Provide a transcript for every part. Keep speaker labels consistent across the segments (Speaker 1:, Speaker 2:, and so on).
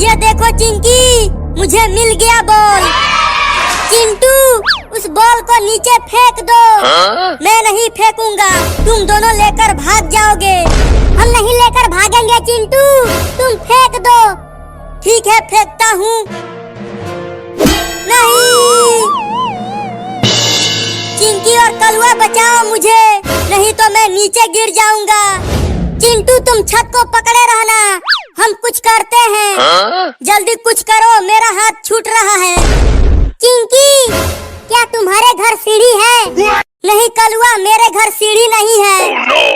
Speaker 1: ये देखो चिंकी, मुझे मिल गया बॉल। चिंटू, उस बॉल को नीचे फेंक दो। मैं नहीं फेंकूंगा, तुम दोनों लेकर भाग जाओगे। हम नहीं लेकर भागेंगे चिंटू, तुम फेंक दो। ठीक है, फेंकता हूँ। नहीं, चिंकी और कलुआ बचाओ मुझे, नहीं तो मैं नीचे गिर जाऊंगा। चिंटू, तुम छत को पकड़े रहना, हम कुछ करते हैं। जल्दी कुछ करो, मेरा हाथ छूट रहा है। चिंकी, क्या तुम्हारे घर सीढ़ी है? नहीं कलुआ, मेरे घर सीढ़ी नहीं है।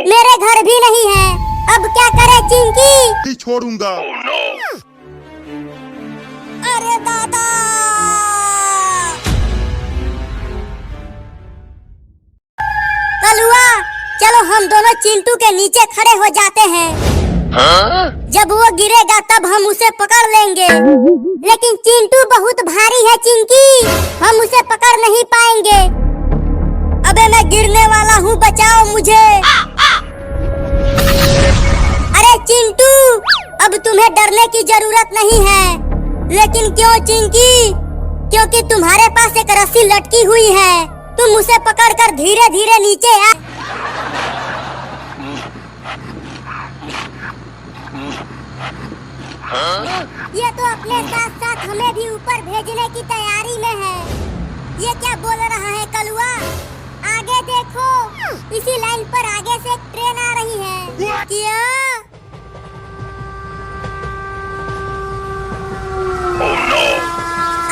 Speaker 1: मेरे घर भी नहीं है। अब क्या करे चिंकी?
Speaker 2: नहीं छोड़ूंगा।
Speaker 1: अरे दादा! कलुआ, चलो हम दोनों चिंटू के नीचे खड़े हो जाते हैं। जब वो गिरेगा तब हम उसे पकड़ लेंगे। लेकिन चिंटू बहुत भारी है चिंकी, हम उसे पकड़ नहीं पाएंगे। अबे मैं गिरने वाला हूँ, बचाओ मुझे। अरे चिंटू, अब तुम्हें डरने की जरूरत नहीं है। लेकिन क्यों चिंकी? क्योंकि तुम्हारे पास एक रस्सी लटकी हुई है, तुम उसे पकड़कर धीरे धीरे नीचे आ। ये तो अपने साथ साथ हमें भी ऊपर भेजने की तैयारी में है। ये क्या बोल रहा है कलुआ? आगे देखो, इसी लाइन पर आगे से एक ट्रेन आ रही है। क्या?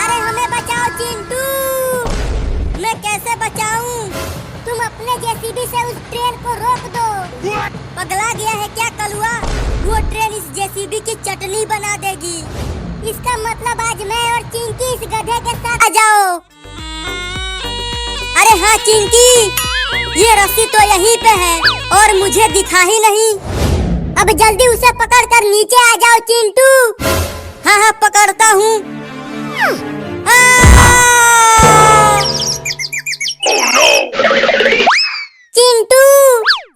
Speaker 1: अरे हमें बचाओ चिंटू। मैं कैसे बचाऊं? तुम अपने जेसीबी से उस ट्रेन को रोक दो। पगला गया है क्या कलुआ? वो ट्रेन इस जेसीबी की चटनी बना देगी। इसका मतलब आज मैं और चिंकी इस गधे के साथ आ जाओ। अरे हाँ चिंकी, ये रस्सी तो यहीं पे है और मुझे दिखा ही नहीं। अब जल्दी उसे पकड़कर नीचे आ जाओ चिंटू। हाँ हाँ, पकड़ता हूँ। चिंटू,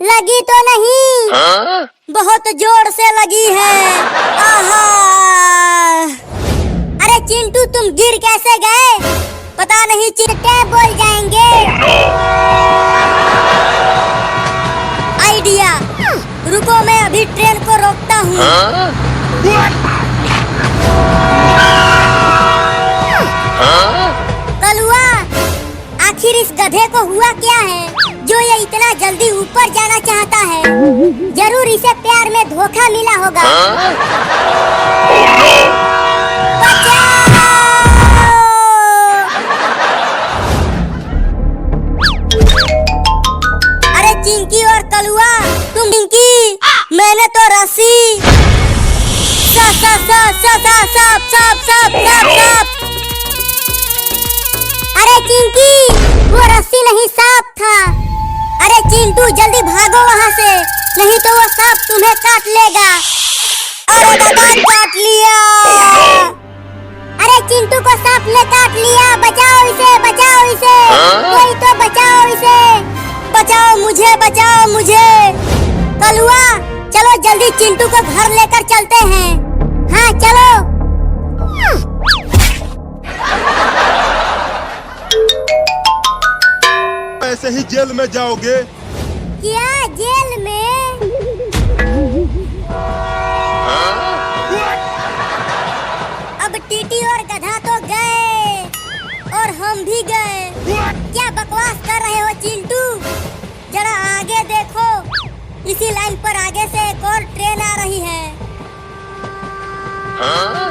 Speaker 1: लगी तो नहीं? बहुत जोर से लगी है। आहा! अरे चिंटू, तुम गिर कैसे गए? पता नहीं, चिट्टे बोल जाएंगे। आइडिया, रुको मैं अभी ट्रेन को रोकता हूँ। कलुआ, आखिर इस गधे को हुआ क्या है जो ये इतना जल्दी ऊपर जाना चाहता है? जरूर इसे प्यार में धोखा मिला होगा। अरे चिंकी और कलुआ, तुम चिंकी, मैंने तो रस्सी अरे चिंकी, वो रस्सी नहीं, सांप था। अरे चिंटू, जल्दी भागो वहाँ से, नहीं तो वो सांप तुम्हें काट लेगा। अरे दादा, काट लिया। अरे चिंटू को सांप ने काट लिया, बचाओ इसे, बचाओ इसे। कोई तो बचाओ इसे। बचाओ मुझे, बचाओ मुझे। कलुआ, चलो जल्दी चिंटू को घर लेकर चलते हैं। हाँ चलो।
Speaker 2: ऐसे ही जेल में जाओगे?
Speaker 1: क्या जेल में? अब टीटी और गधा तो गए और हम भी गए। क्या बकवास कर रहे हो चिंटू? जरा आगे देखो, इसी लाइन पर आगे से एक और ट्रेन आ रही है।
Speaker 3: Oh no!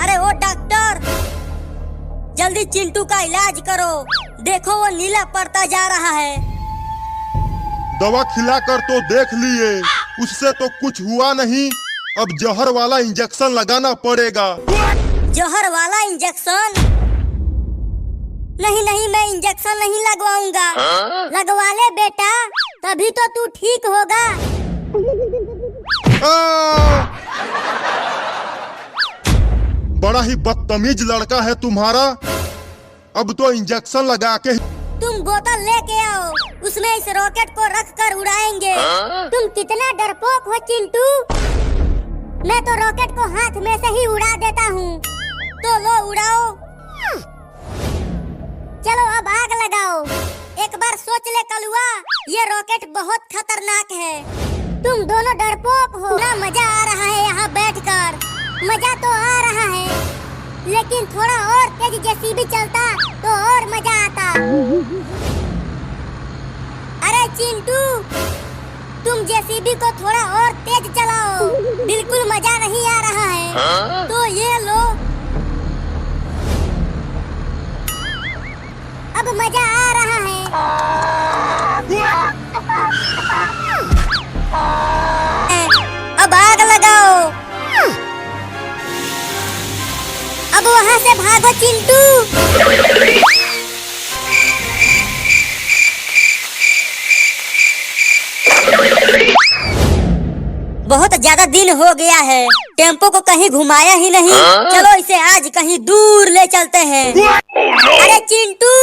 Speaker 1: अरे ओ डॉक्टर, जल्दी चिंटू का इलाज करो। देखो वो नीला पड़ता जा रहा है।
Speaker 2: दवा खिलाकर तो देख लिए, उससे तो कुछ हुआ नहीं। अब जहर वाला इंजेक्शन लगाना पड़ेगा।
Speaker 1: जहर वाला इंजेक्शन? नहीं नहीं, मैं इंजेक्शन नहीं लगवाऊंगा। लगवा ले बेटा, तभी तो तू ठीक होगा।
Speaker 2: बड़ा ही बदतमीज लड़का है तुम्हारा। अब तो इंजेक्शन लगा के।
Speaker 1: तुम बोतल लेके आओ। उसमें इस रॉकेट को रख कर उड़ाएंगे। तुम कितना डरपोक हो चिंटू। मैं तो रॉकेट को हाथ में से ही उड़ा देता हूँ। तो लो उड़ाओ। चलो अब आग लगाओ। एक बार सोच ले कलुआ, ये रॉकेट बहुत खतरनाक है। तुम दोनों डरपोक हो ना। मजा आ रहा है यहाँ बैठकर। मजा तो आ रहा है, लेकिन थोड़ा और तेज जेसीबी चलता तो और मजा आता। अरे चिंटू, तुम जेसीबी को थोड़ा और तेज चलाओ। बिल्कुल मजा नहीं आ रहा है। तो ये लो, अब मजा आ रहा है। अब आग लगाओ। अब वहाँ से भागो चिंटू। बहुत ज्यादा दिन हो गया है, टेम्पो को कहीं घुमाया ही नहीं। चलो इसे आज कहीं दूर ले चलते हैं। अरे चिंटू,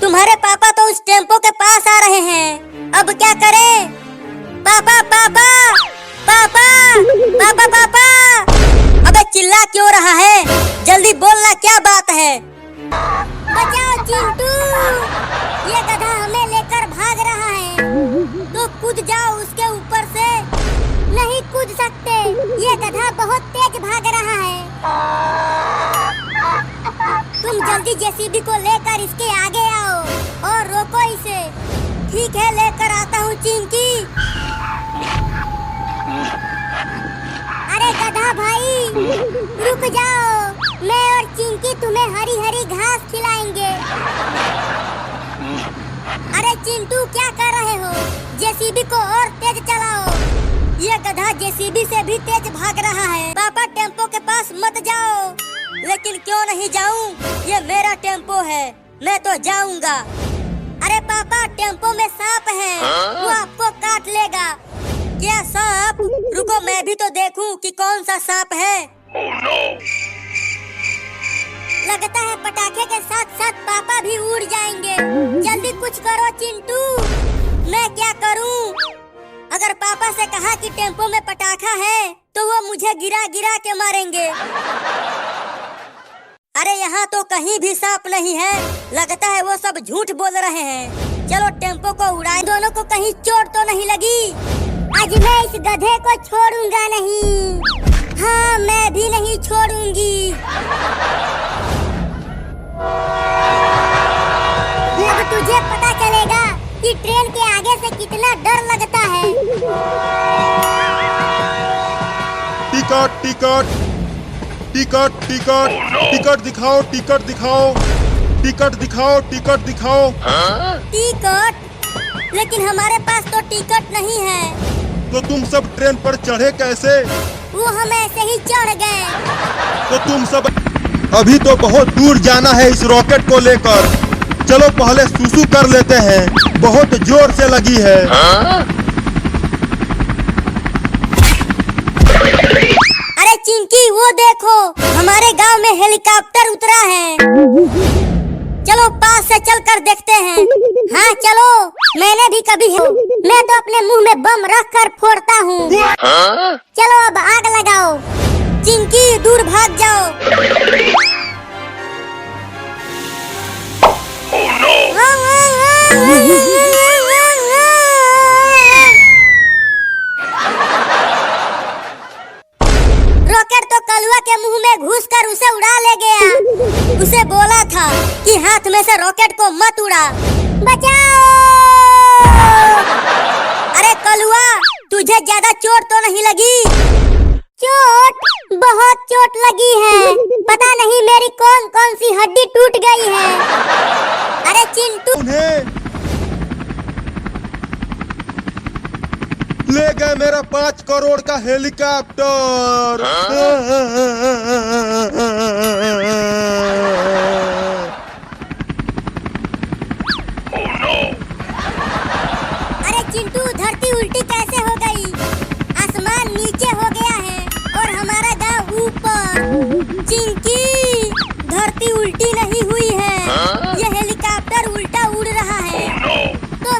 Speaker 1: तुम्हारे पापा तो उस टेम्पो के पास आ रहे हैं। अब क्या करें? पापा पापा पापा पापा पापा। अबे चिल्ला क्यों रहा है? जल्दी बोलना, क्या बात है? बचाओ चिंटू, ये गधा हमें लेकर भाग रहा है। तो कूद जाओ उसके ऊपर से। नहीं कूद सकते, ये गधा बहुत तेज भाग रहा है। तुम जल्दी जेसीबी को लेकर इसके आगे आओ और रोको इसे। ठीक है, लेकर आता हूँ चिंकी। अरे गधा भाई, रुक जाओ। मैं और चिंकी तुम्हें हरी हरी घास खिलाएंगे। अरे चिंटू, क्या कर रहे हो? जेसीबी को और तेज चलाओ। ये गधा जेसीबी से भी तेज भाग रहा है। पापा टेम्पो के पास मत जाओ। लेकिन क्यों नहीं जाऊं? ये मेरा टेम्पो है, मैं तो जाऊंगा। अरे पापा, टेम्पो में सांप है, वो आपको काट लेगा। क्या सांप? रुको मैं भी तो देखूं कि कौन सा सांप है।
Speaker 3: Oh no!
Speaker 1: लगता है पटाखे के साथ साथ पापा भी उड़ जाएंगे। जल्दी कुछ करो चिंटू। मैं क्या करूं? अगर पापा से कहा कि टेम्पो में पटाखा है तो वो मुझे गिरा गिरा के मारेंगे। अरे यहाँ तो कहीं भी सांप नहीं है। लगता है वो सब झूठ बोल रहे हैं। चलो टेम्पो को उड़ाएं। दोनों को कहीं चोट तो नहीं लगी? आज मैं इस गधे को छोड़ूंगा नहीं। हाँ, मैं भी नहीं छोड़ूंगी। अब तुझे पता चलेगा कि ट्रेन के आगे से कितना डर लगता है।
Speaker 2: Ticket ticket ticket ticket ticket दिखाओ, टिकट दिखाओ, टिकट दिखाओ, टिकट दिखाओ।
Speaker 1: टिकट? लेकिन हमारे पास तो टिकट नहीं है।
Speaker 2: तो तुम सब ट्रेन पर चढ़े कैसे?
Speaker 1: वो हम ऐसे ही चढ़ गए।
Speaker 2: तो तुम सब अभी तो बहुत दूर जाना है इस रॉकेट को लेकर। चलो पहले सुसु कर लेते हैं, बहुत जोर से लगी है।
Speaker 1: अरे चिंकी, वो देखो, हमारे गांव में हेलीकॉप्टर उतरा है। चलो पास से चलकर देखते हैं। हाँ चलो, मैंने भी कभी मैं तो अपने मुंह में बम रख कर फोड़ता हूँ। चलो अब आग लगाओ। चिंकी, दूर भाग जाओ।
Speaker 3: Oh no!
Speaker 1: रॉकेट तो कलुआ के मुंह में घुसकर उसे उड़ा ले गया। उसे बोला था कि हाथ में से रॉकेट को मत उड़ा। बचाओ! अरे कलुआ, तुझे ज्यादा चोट तो नहीं लगी? चोट? बहुत चोट लगी है। पता नहीं मेरी कौन कौन सी हड्डी टूट गई है। अरे चिंटू,
Speaker 2: उन्हें ले गए मेरा 5 करोड़ का हेलीकॉप्टर।
Speaker 3: Oh no!
Speaker 1: अरे चिंटू, धरती उल्टी कैसे हो गई? आसमान नीचे हो गया है और हमारा गांव ऊपर। चिंकी, धरती उल्टी नहीं हुई है, ये हेलीकॉप्टर उल्टा उड़ रहा है।
Speaker 3: Oh no!
Speaker 1: तो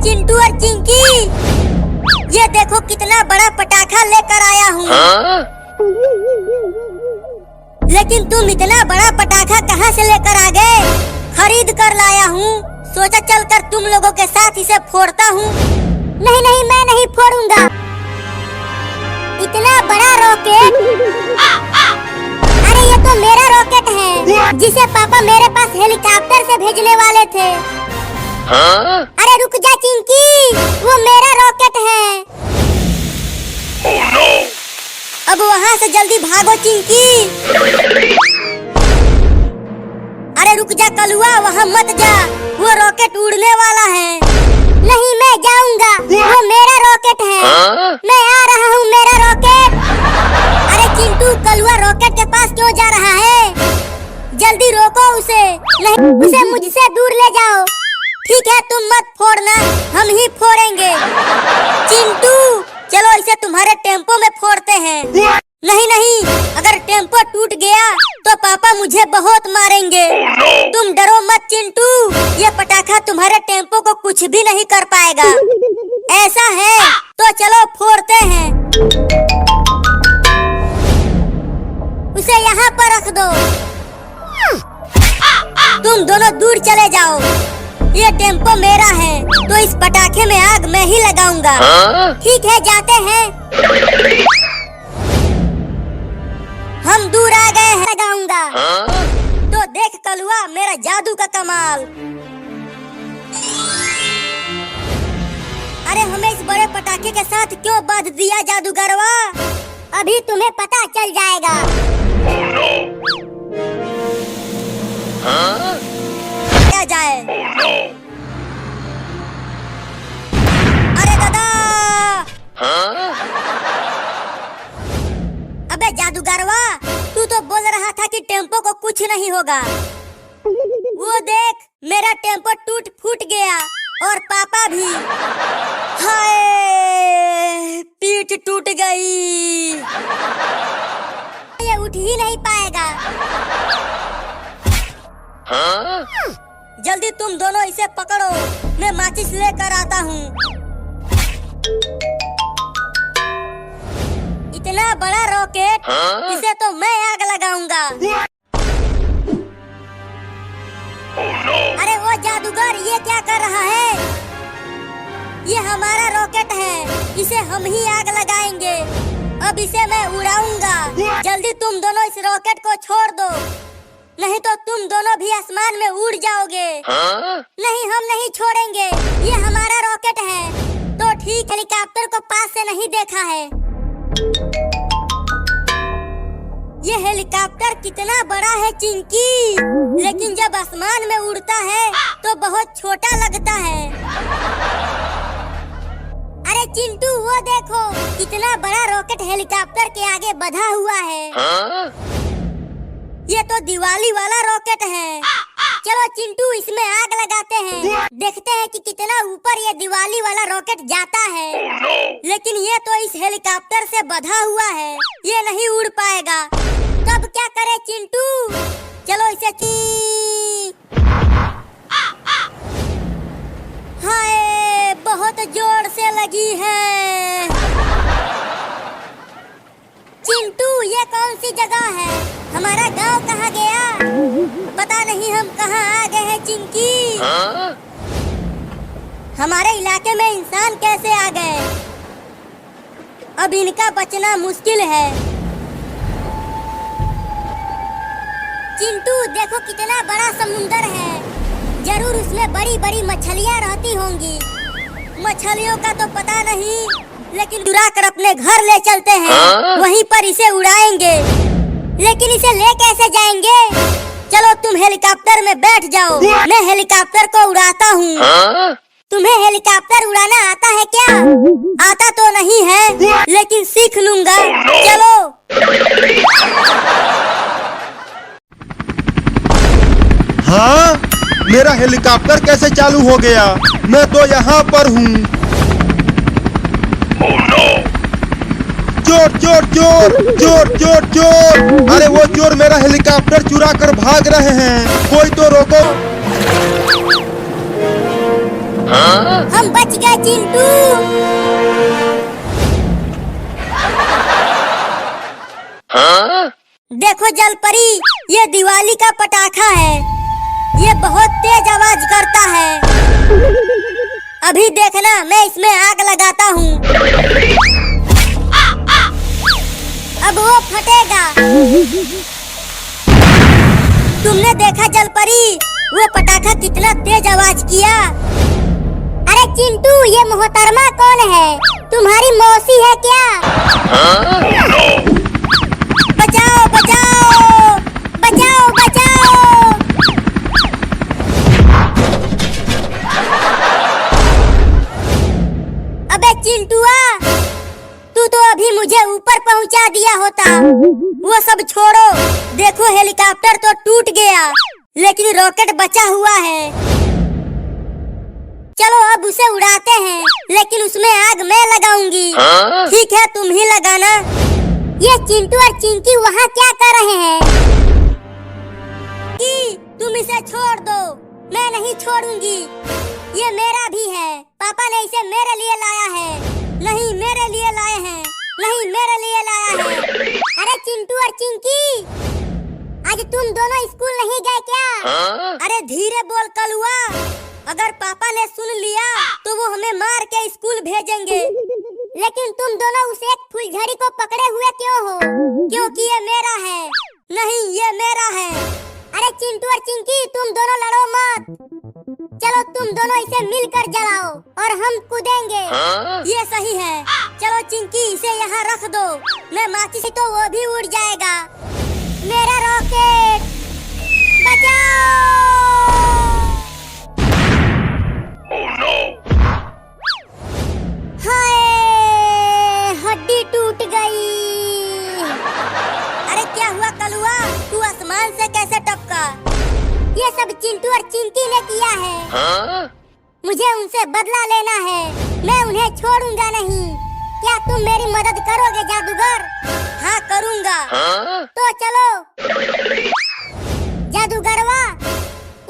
Speaker 1: चिंटू और चिंकी, ये देखो कितना बड़ा पटाखा लेकर आया हूँ। लेकिन तुम इतना बड़ा पटाखा कहाँ से लेकर आ गए? खरीद कर लाया हूँ, सोचा चलकर तुम लोगों के साथ इसे फोड़ता हूँ। नहीं नहीं, मैं नहीं फोड़ूंगा। इतना बड़ा रॉकेट? अरे ये तो मेरा रॉकेट है, जिसे पापा मेरे पास हेलीकॉप्टर से भेजने वाले थे। अरे रुक जा चिंकी, वो मेरा रॉकेट है।
Speaker 3: Oh no!
Speaker 1: अब वहाँ से जल्दी भागो चिंकी। अरे रुक जा कलुआ, वहाँ मत जा, वो रॉकेट उड़ने वाला है। नहीं मैं जाऊंगा, वो मेरा रॉकेट है। मैं आ रहा हूँ, मेरा रॉकेट। अरे चिंटू, कलुआ रॉकेट के पास क्यों जा रहा है? जल्दी रोको उसे, नहीं उसे मुझसे दूर ले जाओ। ठीक है, तुम मत फोड़ना, हम ही फोड़ेंगे। चिंटू चलो इसे तुम्हारे टेम्पो में फोड़ते हैं। नहीं नहीं, अगर टेम्पो टूट गया तो पापा मुझे बहुत मारेंगे। तुम डरो मत चिंटू, ये पटाखा तुम्हारे टेम्पो को कुछ भी नहीं कर पाएगा। ऐसा है तो चलो फोड़ते हैं। उसे यहाँ पर रख दो। तुम दोनों दूर चले जाओ, ये टेम्पो मेरा है तो इस पटाखे में आग मैं ही लगाऊंगा। ठीक है, जाते हैं। हम दूर आ गए हैं, लगाऊंगा। तो देख कलुआ मेरा जादू का कमाल। अरे हमें इस बड़े पटाखे के साथ क्यों बांध दिया जादूगरवा? अभी तुम्हें पता चल जाएगा।
Speaker 3: Oh no!
Speaker 1: क्या जाए?
Speaker 3: Oh no!
Speaker 1: अरे दादा! अबे जादूगरवा, तू तो बोल रहा था कि टेम्पो को कुछ नहीं होगा। वो देख, मेरा टेम्पो टूट फूट गया और पापा भी। हाय, पीठ टूट गई, ये उठ ही नहीं पाएगा। जल्दी तुम दोनों इसे पकड़ो, मैं माचिस लेकर आता हूँ। इतना बड़ा रॉकेट, इसे तो मैं आग लगाऊंगा।
Speaker 3: Oh no!
Speaker 1: अरे वो जादूगर, ये क्या कर रहा है? ये हमारा रॉकेट है, इसे हम ही आग लगाएंगे। अब इसे मैं उड़ाऊंगा। जल्दी तुम दोनों इस रॉकेट को छोड़ दो, नहीं तो तुम दोनों भी आसमान में उड़ जाओगे। नहीं, हम नहीं छोड़ेंगे, ये हमारा रॉकेट है। तो ठीक, हेलीकॉप्टर को पास से नहीं देखा है। ये हेलीकॉप्टर कितना बड़ा है चिंकी, लेकिन जब आसमान में उड़ता है तो बहुत छोटा लगता है। अरे चिंटू, वो देखो कितना बड़ा रॉकेट हेलीकॉप्टर के आगे बंधा हुआ है। ये तो दिवाली वाला रॉकेट है। चलो चिंटू, इसमें आग लगाते हैं, देखते हैं कि कितना ऊपर ये दिवाली वाला रॉकेट जाता है।
Speaker 3: Oh no!
Speaker 1: लेकिन ये तो इस हेलीकॉप्टर से बंधा हुआ है, ये नहीं उड़ पाएगा। तब क्या करे चिंटू? चलो इसे हाय, बहुत जोर से लगी है। चिंटू, ये कौन सी जगह है? हमारा गांव कहाँ गया? पता नहीं हम कहाँ आ गए हैं चिंकी। हमारे इलाके में इंसान कैसे आ गए? अब इनका बचना मुश्किल है। चिंटू देखो कितना बड़ा समुंदर है, जरूर उसमें बड़ी बड़ी मछलियाँ रहती होंगी। मछलियों का तो पता नहीं, लेकिन उड़ा कर अपने घर ले चलते हैं, वहीं पर इसे उड़ाएंगे। लेकिन इसे ले कैसे जाएंगे? चलो तुम हेलीकॉप्टर में बैठ जाओ, मैं हेलीकॉप्टर को उड़ाता हूँ। तुम्हें हेलीकॉप्टर उड़ाना आता है क्या? आता तो नहीं है, लेकिन सीख लूंगा। चलो।
Speaker 2: हाँ, मेरा हेलीकॉप्टर कैसे चालू हो गया? मैं तो यहाँ पर हूँ।
Speaker 3: Oh no!
Speaker 2: चोर चोर चोर चोर चोर चोर! अरे वो चोर मेरा हेलीकॉप्टर चुरा कर भाग रहे हैं, कोई तो रोको।
Speaker 1: हम बच गए चिंटू। देखो जलपरी, ये दिवाली का पटाखा है। ये बहुत तेज आवाज करता है। अभी देखना, मैं इसमें आग लगाता हूँ। अब वो फटेगा। तुमने देखा जलपरी, वो पटाखा कितना तेज आवाज किया। अरे चिंटू, ये मोहतरमा कौन है? तुम्हारी मौसी है क्या? बचाओ बचाओ बचाओ बचाओ। अबे चिंटुआ, तू तो अभी मुझे ऊपर पहुंचा दिया होता। वो सब छोड़ो, देखो हेलीकॉप्टर तो टूट गया, लेकिन रॉकेट बचा हुआ है। चलो अब उसे उड़ाते हैं, लेकिन उसमें आग मैं लगाऊंगी। ठीक है, तुम ही लगाना। ये चिंटू और चिंकी वहाँ क्या कर रहे हैं? कि तुम इसे छोड़ दो, मैं नहीं छोड़ूंगी। ये मेरा भी है, पापा ने इसे मेरे लिए लाया है। नहीं, मेरे लिए लाए हैं। नहीं, मेरे लिए लाया है। अरे चिंटू और चिंकी, आज तुम दोनों स्कूल नहीं गए क्या? अरे धीरे बोल कलुआ, अगर पापा ने सुन लिया तो वो हमें मार के स्कूल भेजेंगे। लेकिन तुम दोनों उस एक फुलझड़ी को पकड़े हुए क्यों हो? क्योंकि ये मेरा है। नहीं, ये मेरा है। अरे चिंटू और चिंकी, तुम दोनों लड़ो मत। चलो तुम दोनों इसे मिलकर जलाओ और हम कूदेंगे। ये सही है। चलो चिंकी, इसे यहाँ रख दो, मैं माचिस तो वो भी उड़ जाएगा। मेरा रॉकेट बचाओ।
Speaker 3: Oh no!
Speaker 1: हाय, हड्डी टूट गई। अरे क्या हुआ कलुआ, तू आसमान से कैसे टपका? ये सब चिंटू और चिंकी ने किया है। मुझे उनसे बदला लेना है, मैं उन्हें छोड़ूंगा नहीं। क्या तुम मेरी मदद करोगे जादूगर? हाँ करूँगा। तो चलो जादूगरवा,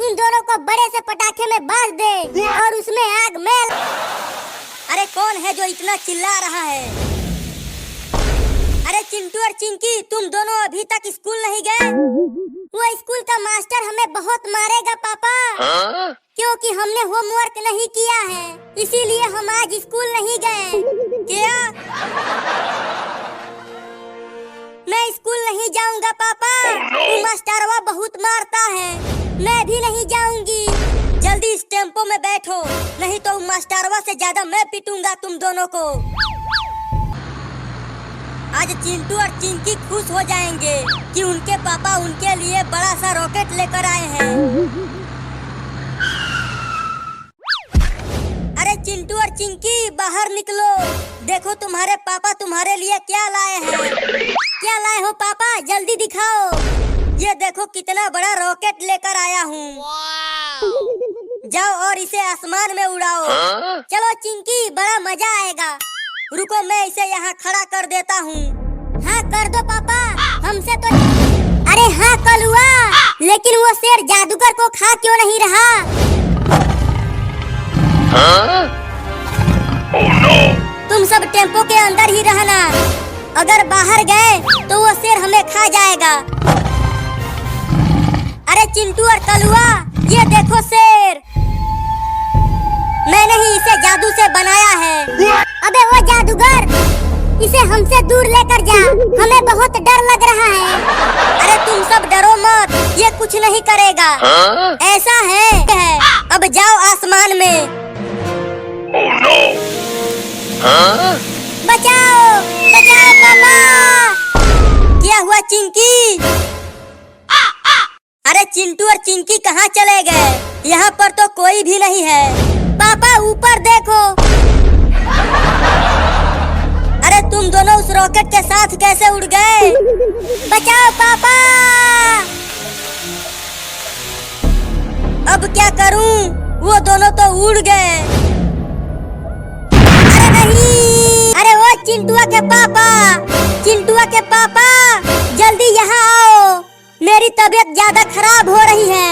Speaker 1: इन दोनों को बड़े से पटाखे में बांध दे और उसमें आग में। अरे कौन है जो इतना चिल्ला रहा है? अरे चिंटू और चिंकी, तुम दोनों अभी तक स्कूल नहीं गए? वो स्कूल का मास्टर हमें बहुत मारेगा पापा, क्योंकि हमने होमवर्क नहीं किया है। इसीलिए हम आज स्कूल नहीं गए। क्या? मैं स्कूल नहीं जाऊंगा पापा। वो मास्टरवा बहुत मारता है, मैं भी नहीं जाऊंगी। जल्दी इस टेम्पो में बैठो, नहीं तो मास्टरवा से ज्यादा मैं पीटूंगा तुम दोनों को। आज चिंटू और चिंकी खुश हो जाएंगे कि उनके पापा उनके लिए बड़ा सा रॉकेट लेकर आए हैं। अरे चिंटू और चिंकी, बाहर निकलो, देखो तुम्हारे पापा तुम्हारे लिए क्या लाए हैं। क्या लाए हो पापा, जल्दी दिखाओ। ये देखो कितना बड़ा रॉकेट लेकर आया हूँ। जाओ और इसे आसमान में उड़ाओ। चलो चिंकी, बड़ा मजा आएगा। रुको, मैं इसे यहाँ खड़ा कर देता हूँ। हाँ कर दो पापा, हमसे तो। अरे हाँ कलुआ, लेकिन वो शेर जादूगर को खा क्यों नहीं रहा?
Speaker 3: Oh no!
Speaker 1: तुम सब टेम्पो के अंदर ही रहना, अगर बाहर गए तो वो शेर हमें खा जाएगा। अरे चिंटू और कलुआ, ये देखो शेर, मैंने ही इसे जादू से बनाया है। अबे वो जादूगर, इसे हमसे दूर लेकर जा, हमें बहुत डर लग रहा है। अरे तुम सब डरो मत, ये कुछ नहीं करेगा। ऐसा है। अब जाओ आसमान में।
Speaker 3: Oh no!
Speaker 1: बचाओ बचाओ पापा। क्या हुआ चिंकी? अरे चिंटू और चिंकी कहाँ चले गए? यहाँ पर तो कोई भी नहीं है। पापा ऊपर देखो। अरे तुम दोनों उस रॉकेट के साथ कैसे उड़ गए? बचाओ पापा। अब क्या करूं? वो दोनों तो उड़ गए। अरे नहीं, अरे वो चिंटुआ के पापा, चिंटुआ के पापा, जल्दी यहाँ आओ, मेरी तबीयत ज्यादा खराब हो रही है।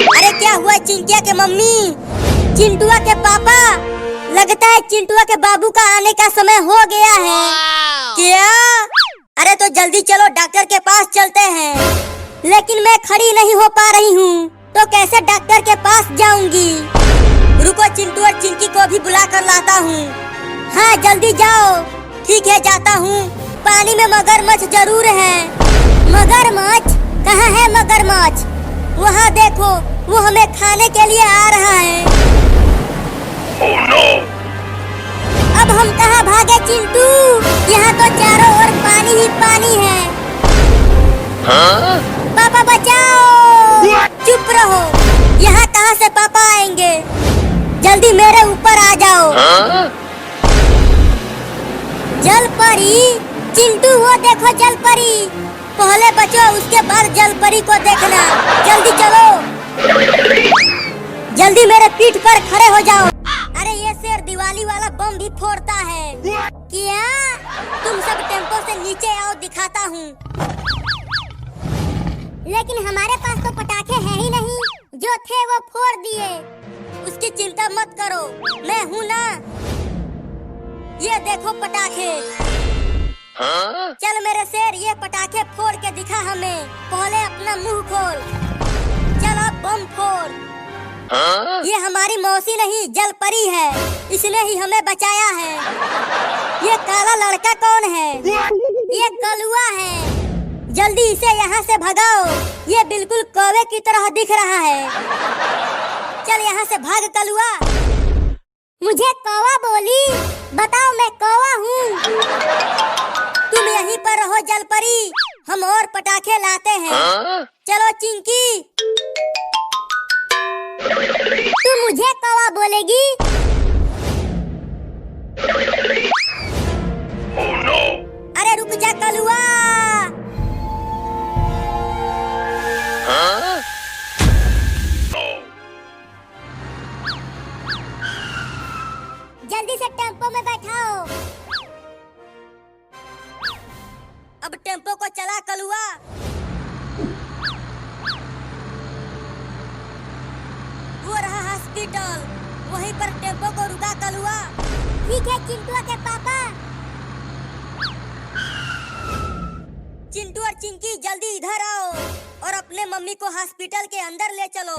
Speaker 1: अरे क्या हुआ चिंकिया के मम्मी? चिंटुआ के पापा, लगता है चिंटुआ के बाबू का आने का समय हो गया है। क्या? अरे तो जल्दी चलो, डॉक्टर के पास चलते हैं। लेकिन मैं खड़ी नहीं हो पा रही हूँ, तो कैसे डॉक्टर के पास जाऊंगी? रुको, चिंटू और चिंकी को भी बुला कर लाता हूँ। हाँ जल्दी जाओ। ठीक है, जाता हूँ। पानी में मगरमच्छ जरूर है। मगरमच्छ? कहाँ है मगरमच्छ? वहाँ देखो, वो हमें खाने के लिए आ रहा है।
Speaker 3: Oh no!
Speaker 1: अब हम कहाँ भागे चिंटू? यहाँ तो चारों ओर पानी ही पानी है।
Speaker 3: Huh?
Speaker 1: पापा बचाओ! चुप रहो, यहाँ कहाँ से पापा आएंगे? जल्दी मेरे ऊपर आ जाओ।
Speaker 3: Huh?
Speaker 1: जल परी? चिंटू वो देखो जल परी। पहले बचो, उसके बाद जल परी को देखना। जल्दी चलो, जल्दी मेरे पीठ पर खड़े हो जाओ। अरे ये शेर दिवाली वाला बम भी फोड़ता है। क्या? तुम सब टेम्पो से नीचे आओ, दिखाता हूँ। लेकिन हमारे पास तो पटाखे हैं ही नहीं, जो थे वो फोड़ दिए। उसकी चिंता मत करो, मैं हूँ ना। ये देखो पटाखे।
Speaker 3: Huh?
Speaker 1: चल मेरे शेर, ये पटाखे फोड़ के दिखा हमें। पहले अपना मुंह खोल। चल अब बम फोड़।
Speaker 3: Huh?
Speaker 1: ये हमारी मौसी नहीं, जल परी है। इसने ही हमें बचाया है। ये काला लड़का कौन है? ये कलुआ है। जल्दी इसे यहाँ से भगाओ, ये बिल्कुल कौवे की तरह दिख रहा है। चल यहाँ से भाग कलुआ। मुझे कौवा बोली? बताओ मैं कौवा हूँ। तुम यहीं पर रहो जल परी, हम और पटाखे लाते हैं।
Speaker 3: Huh?
Speaker 1: चलो चिंकी, तू मुझे कौवा बोलेगी?
Speaker 3: Oh no!
Speaker 1: अरे रुक जा कलुआ।
Speaker 3: Huh? No!
Speaker 1: जल्दी से टेम्पो में बैठाओ। अब टेम्पो को चला कलुआ। वो रहा हॉस्पिटल, वहीं पर टेम्पो को रुका कलुआ। ठीक है चिंटू के पापा। चिंटू और चिंकी जल्दी इधर आओ और अपने मम्मी को हॉस्पिटल के अंदर ले चलो।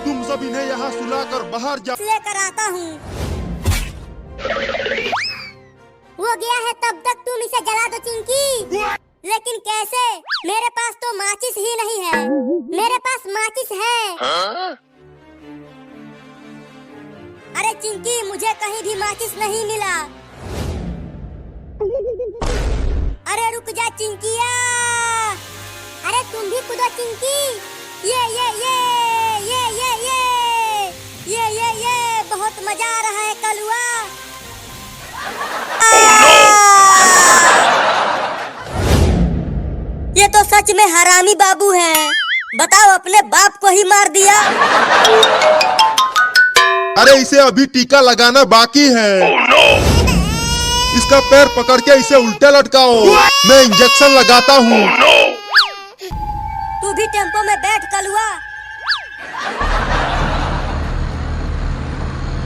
Speaker 2: तुम सब इन्हें यहाँ सुलाकर बाहर जा।
Speaker 1: लेकर आता हूँ। वो गया है, तब तक तुम इसे जला दो चिंकी। लेकिन कैसे? मेरे पास तो माचिस ही नहीं है। मेरे पास माचिस है।
Speaker 3: Huh?
Speaker 1: अरे चिंकी, मुझे कहीं भी माचिस नहीं मिला। अरे रुक जा चिंकिया। अरे तुम भी कूदो चिंकी। ये बहुत मजा आ रहा है कलुआ। ये तो सच में हरामी बाबू हैं। बताओ, अपने बाप को ही मार दिया।
Speaker 2: अरे इसे अभी टीका लगाना बाकी है।
Speaker 3: Oh no!
Speaker 2: इसका पैर पकड़ के इसे उल्टे लटकाओ, मैं इंजेक्शन लगाता हूँ।
Speaker 3: Oh no!
Speaker 1: तू भी टेम्पो में बैठ कलुआ।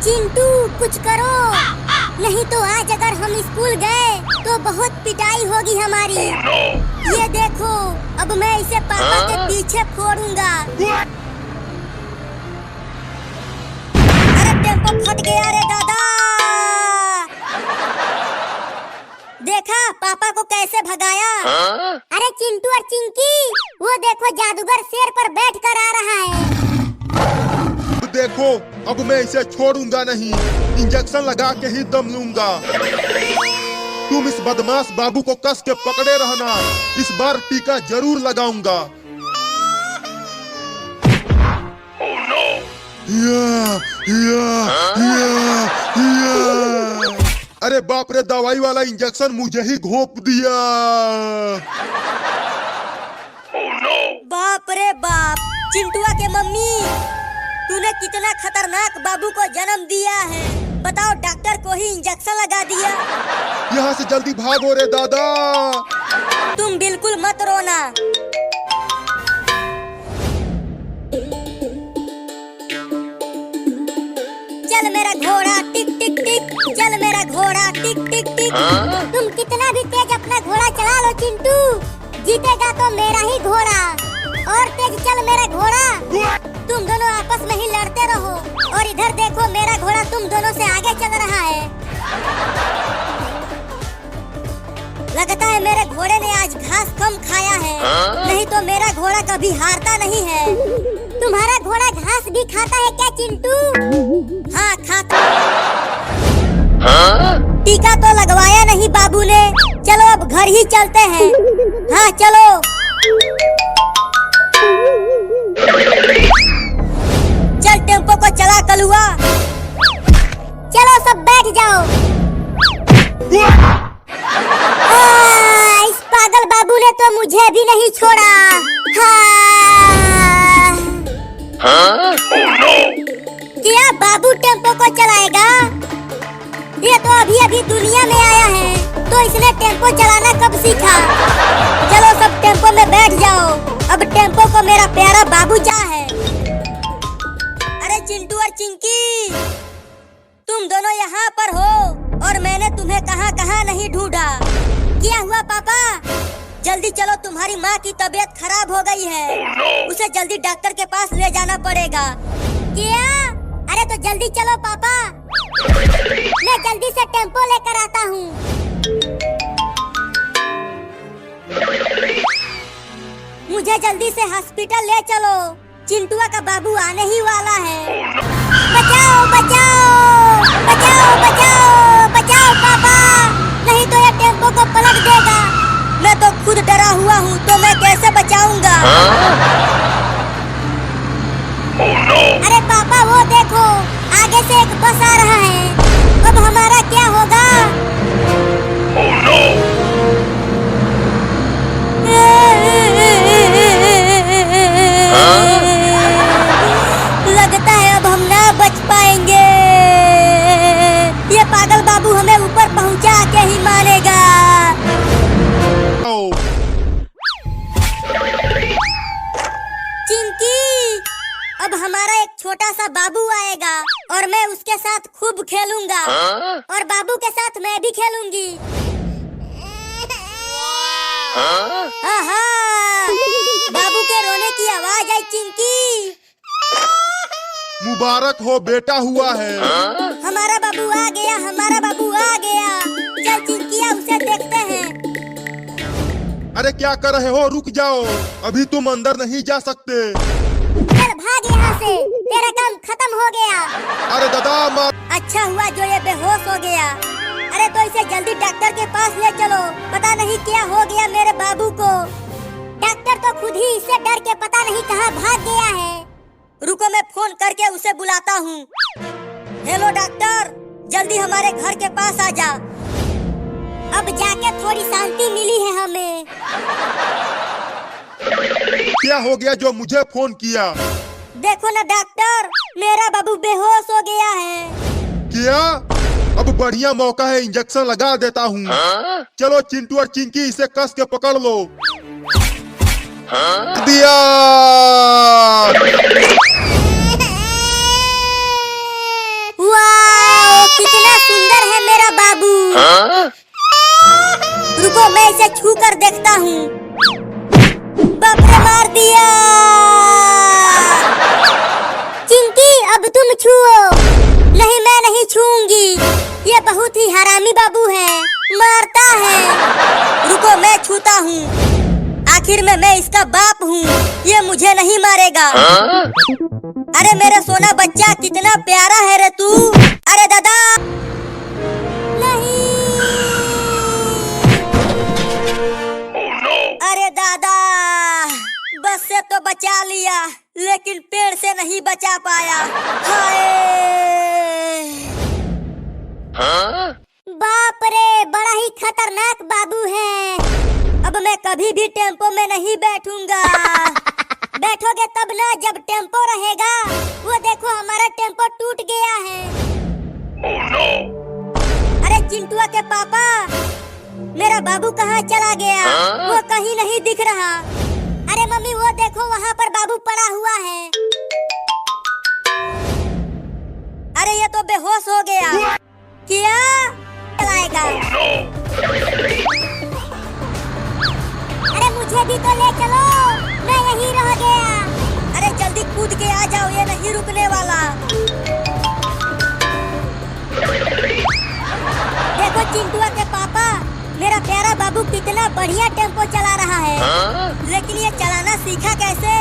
Speaker 1: चिंटू कुछ करो, नहीं तो आज अगर हम स्कूल गए तो बहुत पिटाई होगी हमारी।
Speaker 3: Oh no!
Speaker 1: ये देखो, अब मैं इसे पापा के पीछे फोड़ूंगा। अरे टेम्पो फट गया रे दादा। देखा पापा को कैसे भगाया।
Speaker 3: Huh?
Speaker 1: अरे चिंटू और चिंकी, वो देखो जादूगर शेर पर बैठ कर आ रहा है।
Speaker 2: देखो, अब मैं इसे छोड़ूंगा नहीं, इंजेक्शन लगा के ही दम लूंगा। तुम इस बदमाश बाबू को कस के पकड़े रहना, इस बार टीका जरूर लगाऊंगा।
Speaker 3: Oh no!
Speaker 2: या, या। अरे बाप रे, दवाई वाला इंजेक्शन मुझे ही घोंप दिया।
Speaker 3: Oh no!
Speaker 1: बाप रे बाप, चिंटुआ के मम्मी, तूने कितना खतरनाक बाबू को जन्म दिया है। बताओ, डॉक्टर को ही इंजेक्शन लगा दिया।
Speaker 2: यहाँ से जल्दी भागो रे दादा।
Speaker 1: तुम बिल्कुल मत रोना। चल मेरा घोड़ा टिक टिक टिक, चल मेरा घोड़ा टिक टिक टिक। तुम कितना भी तेज अपना घोड़ा चला लो चिंटू, जीतेगा तो मेरा ही घोड़ा। और तेज चल मेरा घोड़ा। तुम दोनों आपस में ही लड़ते रहो और इधर देखो मेरा घोड़ा तुम दोनों से आगे चल रहा है। लगता है मेरे घोड़े ने आज घास कम खाया है, नहीं तो मेरा घोड़ा कभी हारता नहीं है। तुम्हारा घोड़ा घास भी खाता है क्या चिंटू? हाँ खाता। टीका तो लगवाया नहीं बाबू ने। चलो अब घर ही चलते हैं। हाँ चलो। चल टेम्पो को चला कलुआ। चलो सब बैठ जाओ। इस पागल बाबू ने तो मुझे भी नहीं छोड़ा। हाँ। क्या बाबू टेम्पो को चलाएगा? ये तो अभी अभी दुनिया में आया है, तो इसने टेम्पो चलाना कब सीखा? चलो सब टेम्पो में बैठ जाओ। अब टेम्पो को मेरा प्यारा बाबू है। अरे चिंटू और चिंकी, तुम दोनों यहाँ पर हो और मैंने तुम्हें कहाँ कहाँ नहीं ढूंढा। क्या हुआ पापा? जल्दी चलो, तुम्हारी माँ की तबीयत खराब हो गई है। उसे जल्दी डॉक्टर के पास ले जाना पड़ेगा। क्या? अरे तो जल्दी चलो पापा, मैं जल्दी से टेम्पो लेकर आता हूँ। मुझे जल्दी से हॉस्पिटल ले चलो, चिंटुआ का बाबू आने ही वाला है। बचाओ बचाओ बचाओ बचाओ बचाओ पापा, नहीं तो ये टेम्पो को पलट देगा। मैं तो खुद डरा हुआ हूँ, तो मैं कैसे बचाऊंगा? अरे पापा वो देखो, आगे से एक बस आ रहा है। अब हमारा क्या होगा? लगता है अब हम ना बच पाएंगे। ये पागल बाबू हमें ऊपर पहुंचा के ही मारेगा। चिंकी, अब हमारा एक छोटा सा बाबू आएगा और मैं उसके साथ खूब खेलूंगा। और बाबू के साथ मैं भी खेलूंगी। आहा, बाबू के रोने की आवाज आई चिंकी।
Speaker 2: मुबारक हो, बेटा हुआ है।
Speaker 1: हमारा बाबू आ गया, हमारा बाबू आ गया। चल चिंकिया, उसे देखते हैं।
Speaker 2: अरे क्या कर रहे हो? रुक जाओ, अभी तुम अंदर नहीं जा सकते।
Speaker 1: चल भाग यहाँ से, तेरा काम खत्म हो गया।
Speaker 2: अरे दादा मार।
Speaker 1: अच्छा हुआ जो ये बेहोश हो गया। अरे तो इसे जल्दी डॉक्टर के पास ले चलो, पता नहीं क्या हो गया मेरे बाबू को। डॉक्टर तो खुद ही इससे डर के पता नहीं कहाँ भाग गया है। रुको, मैं फोन करके उसे बुलाता हूँ। हेलो डॉक्टर, जल्दी हमारे घर के पास आ जा। अब जाके थोड़ी शांति मिली है हमें।
Speaker 2: क्या हो गया जो मुझे फोन किया?
Speaker 1: देखो ना डॉक्टर, मेरा बाबू बेहोश हो गया है।
Speaker 2: क्या? अब बढ़िया मौका है, इंजेक्शन लगा देता हूँ। चलो चिंटू और चिंकी, इसे कस के पकड़ लो। दिया।
Speaker 1: वाह, कितना सुंदर है मेरा बाबू। रुको, मैं इसे छू कर देखता हूँ। बाप रे, मार दिया। चिंकी, अब तुम छुओ। नहीं, मैं नहीं छूंगी। ये बहुत ही हरामी बाबू है, मारता है। रुको, मैं छूता हूँ। आखिर में मैं इसका बाप हूँ, ये मुझे नहीं मारेगा। अरे मेरा सोना बच्चा, कितना प्यारा है रे तू। अरे दादा, नहीं। अरे दादा, बस से तो बचा लिया, लेकिन पेड़ से नहीं बचा पाया। हाय। बाप रे, बड़ा ही खतरनाक बाबू है। अब मैं कभी भी टेम्पो में नहीं बैठूंगा। बैठोगे तब ना, जब टेम्पो रहेगा। वो देखो, हमारा टेम्पो टूट गया है। अरे चिंटुआ के पापा, मेरा बाबू कहाँ चला गया? वो कहीं नहीं दिख रहा। अरे मम्मी, वो देखो, वहाँ पर बाबू पड़ा हुआ है। अरे ये तो बेहोश हो गया। क्या चलाएगा?
Speaker 3: Oh no!
Speaker 1: अरे मुझे भी तो ले चलो, मैं यहीं रह गया। अरे जल्दी कूद के आ जाओ, ये नहीं रुकने वाला। देखो चिंटुआ के पापा, मेरा प्यारा बाबू कितना बढ़िया टेम्पो चला रहा है। लेकिन ये चलाना सीखा कैसे?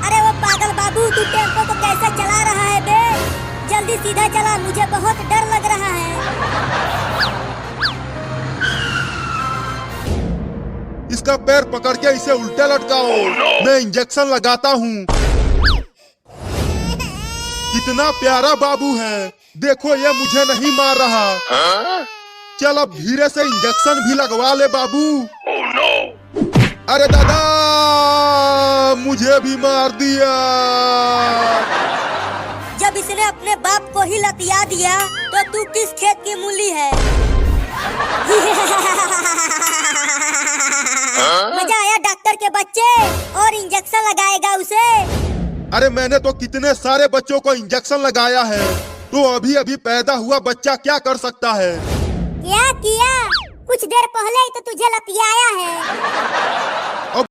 Speaker 1: अरे वो पागल बाबू, तू टेम्पो को कैसे चला रहा है बे? जल्दी सीधा चला, मुझे बहुत डर लग रहा है।
Speaker 2: इसका पैर पकड़ के इसे उल्टा लटकाओ। मैं इंजेक्शन लगाता हूँ। कितना प्यारा बाबू है, देखो ये मुझे नहीं मार रहा। चल अब धीरे से इंजेक्शन भी लगवा ले बाबू।
Speaker 3: Oh no!
Speaker 2: अरे दादा, मुझे भी मार दिया।
Speaker 1: जब इसने अपने बाप को ही लतिया दिया तो तू किस खेत की मूली है? मजा आया डॉक्टर के बच्चे, और इंजेक्शन लगाएगा उसे?
Speaker 2: अरे मैंने तो कितने सारे बच्चों को इंजेक्शन लगाया है, तो अभी अभी पैदा हुआ बच्चा क्या कर सकता है?
Speaker 1: क्या किया? कुछ देर पहले ही तो तुझे लतियाया है।